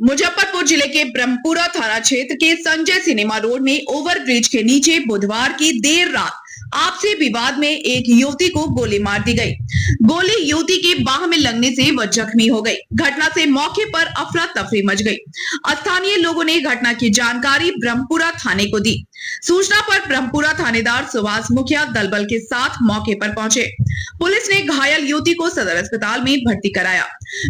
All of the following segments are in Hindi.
मुजफ्फरपुर जिले के ब्रह्मपुरा थाना क्षेत्र के संजय सिनेमा रोड में ओवरब्रिज के नीचे बुधवार की देर रात आपसी विवाद में एक युवती को गोली मार दी गई। गोली युवती के बाह में लगने से वह जख्मी हो गई। घटना से मौके पर अफरा तफरी मच गई। स्थानीय लोगों ने घटना की जानकारी ब्रह्मपुरा थाने को दी। सूचना पर ब्रह्मपुरा थानेदार सुभाष मुखिया दलबल के साथ मौके पर पहुंचे। पुलिस ने घायल युवती को सदर अस्पताल में भर्ती कराया।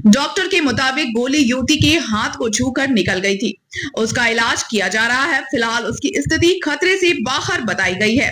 डॉक्टर के मुताबिक गोली युवती के हाथ को छूकर निकल गई थी। उसका इलाज किया जा रहा है। फिलहाल उसकी स्थिति खतरे से बाहर बताई गई है।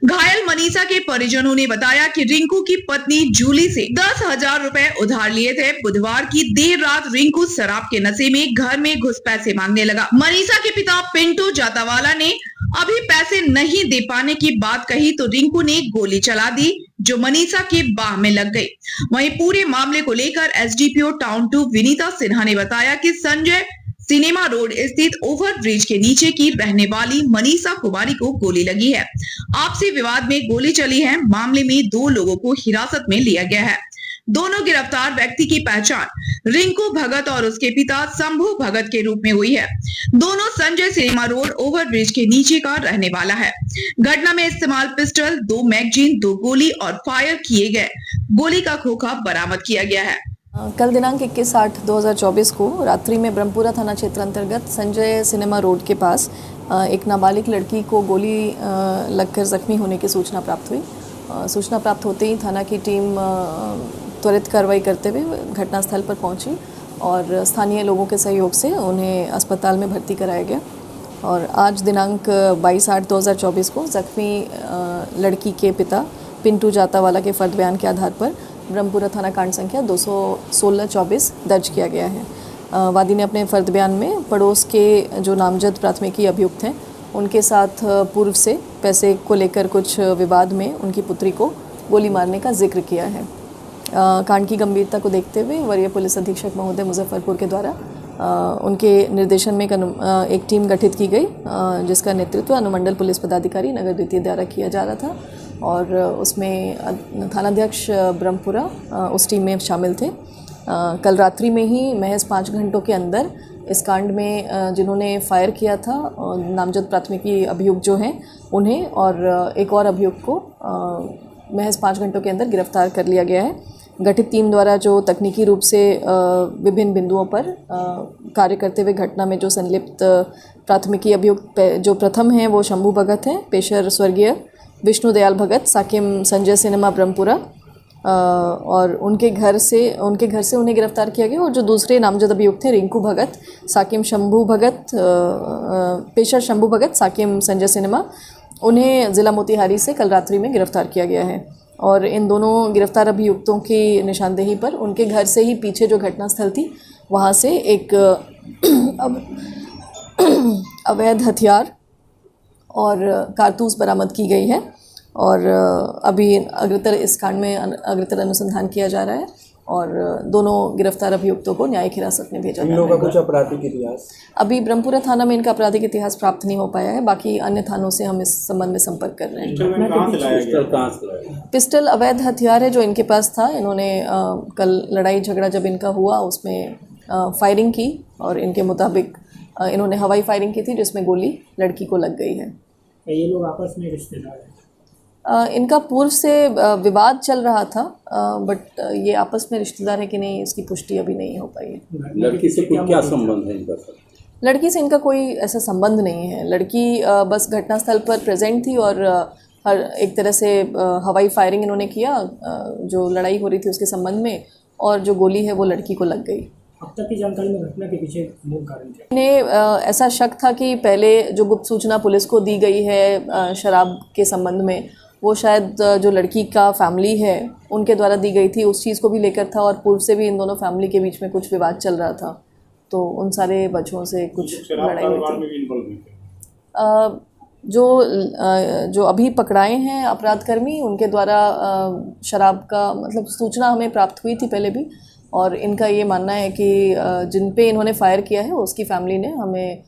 घायल मनीषा के परिजनों ने बताया कि रिंकू की पत्नी जूली से 10,000 रुपए उधार लिए थे। बुधवार की देर रात रिंकू शराब के नशे में घर में घुस पैसे मांगने लगा। मनीषा के पिता पिंटू जातावाला ने अभी पैसे नहीं दे पाने की बात कही तो रिंकू ने गोली चला दी जो मनीषा के बाह में लग गई। वहीं पूरे मामले को लेकर एसडीपीओ टाउन 2 विनीता सिन्हा ने बताया कि संजय सिनेमा रोड स्थित ओवरब्रिज के नीचे की रहने वाली मनीषा कुमारी को गोली लगी है। आपसी विवाद में गोली चली है। मामले में 2 लोगों को हिरासत में लिया गया है। दोनों गिरफ्तार व्यक्ति की पहचान रिंकू भगत और उसके पिता शंभू भगत के रूप में हुई है। दोनों संजय सिनेमा रोड ओवरब्रिज के नीचे का रहने वाला है। घटना में इस्तेमाल पिस्टल, 2 मैगजीन, 2 गोली और फायर किए गए गोली का खोखा बरामद किया गया है। कल दिनांक 21/8/2024 को रात्रि में ब्रह्मपुरा थाना क्षेत्र अंतर्गत संजय सिनेमा रोड के पास एक नाबालिग लड़की को गोली लगकर जख्मी होने की सूचना प्राप्त हुई। सूचना प्राप्त होते ही थाना की टीम त्वरित कार्रवाई करते हुए घटनास्थल पर पहुंची और स्थानीय लोगों के सहयोग से उन्हें अस्पताल में भर्ती कराया गया। और आज दिनांक 22/8/2024 को जख्मी लड़की के पिता पिंटू जातावाला के फर्द बयान के आधार पर ब्रह्मपुरा थाना कांड संख्या 216/24 दर्ज किया गया है। वादी ने अपने फर्द बयान में पड़ोस के जो नामजद प्राथमिकी अभियुक्त हैं उनके साथ पूर्व से पैसे को लेकर कुछ विवाद में उनकी पुत्री को गोली मारने का जिक्र किया है। कांड की गंभीरता को देखते हुए वरीय पुलिस अधीक्षक महोदय मुजफ्फरपुर के द्वारा उनके निर्देशन में एक टीम गठित की गई जिसका नेतृत्व अनुमंडल पुलिस पदाधिकारी नगर द्वितीय द्वारा किया जा रहा था और उसमें थानाध्यक्ष ब्रह्मपुरा उस टीम में शामिल थे। कल रात्रि में ही महज 5 घंटों के अंदर इस कांड में जिन्होंने फायर किया था नामजद प्राथमिकी अभियुक्त जो हैं उन्हें और एक और अभियुक्त को महज 5 घंटों के अंदर गिरफ्तार कर लिया गया है। गठित टीम द्वारा जो तकनीकी रूप से विभिन्न बिंदुओं पर कार्य करते हुए घटना में जो संलिप्त प्राथमिकी अभियुक्त जो प्रथम हैं वो शंभू भगत हैं, पेशर स्वर्गीय विष्णु दयाल भगत, साकिम संजय सिनेमा ब्रह्मपुरा, और उनके घर से उन्हें गिरफ्तार किया गया। और जो दूसरे नामजद अभियुक्त थे रिंकू भगत, साकिम शंभू भगत, पेशर शंभू भगत, साकिम संजय सिनेमा, उन्हें ज़िला मोतिहारी से कल रात्रि में गिरफ्तार किया गया है। और इन दोनों गिरफ्तार अभियुक्तों की निशानदेही पर उनके घर से ही पीछे जो घटनास्थल थी वहाँ से एक अवैध हथियार और कारतूस बरामद की गई है। और अभी अग्रतर इस कांड में अग्रतर अनुसंधान किया जा रहा है और दोनों गिरफ्तार अभियुक्तों को न्यायिक हिरासत में भेजा जा रहा है। कुछ आपराधिक इतिहास अभी ब्रह्मपुरा थाना में इनका आपराधिक इतिहास प्राप्त नहीं हो पाया है। बाकी अन्य थानों से हम इस संबंध में संपर्क कर रहे हैं। पिस्टल अवैध हथियार है जो इनके पास था। इन्होंने कल लड़ाई झगड़ा जब इनका हुआ उसमें फायरिंग की और इनके मुताबिक इन्होंने हवाई फायरिंग की थी जिसमें गोली लड़की को लग गई है। ये लोग आपस में रिश्तेदार हैं? इनका पूर्व से विवाद चल रहा था बट ये आपस में रिश्तेदार है कि नहीं इसकी पुष्टि अभी नहीं हो पाई है। लड़की से क्या संबंध है इनका? लड़की से इनका कोई ऐसा संबंध नहीं है। लड़की बस घटनास्थल पर प्रेजेंट थी और हर एक तरह से हवाई फायरिंग इन्होंने किया जो लड़ाई हो रही थी उसके संबंध में, और जो गोली है वो लड़की को लग गई। अब तक की जानकारी में घटना के पीछे मूल कारण क्या? इन्हें ऐसा शक था कि पहले जो गुप्त सूचना पुलिस को दी गई है शराब के संबंध में वो शायद जो लड़की का फैमिली है उनके द्वारा दी गई थी, उस चीज़ को भी लेकर था। और पूर्व से भी इन दोनों फैमिली के बीच में कुछ विवाद चल रहा था तो उन सारे वजहों से कुछ लड़ाई हुई थी। जो अभी पकड़ाए हैं अपराधकर्मी उनके द्वारा शराब का मतलब सूचना हमें प्राप्त हुई थी पहले भी, और इनका ये मानना है कि जिन पे इन्होंने फायर किया है उसकी फैमिली ने हमें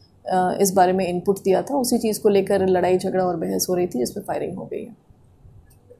इस बारे में इनपुट दिया था। उसी चीज़ को लेकर लड़ाई झगड़ा और बहस हो रही थी जिसमें फायरिंग हो गई है।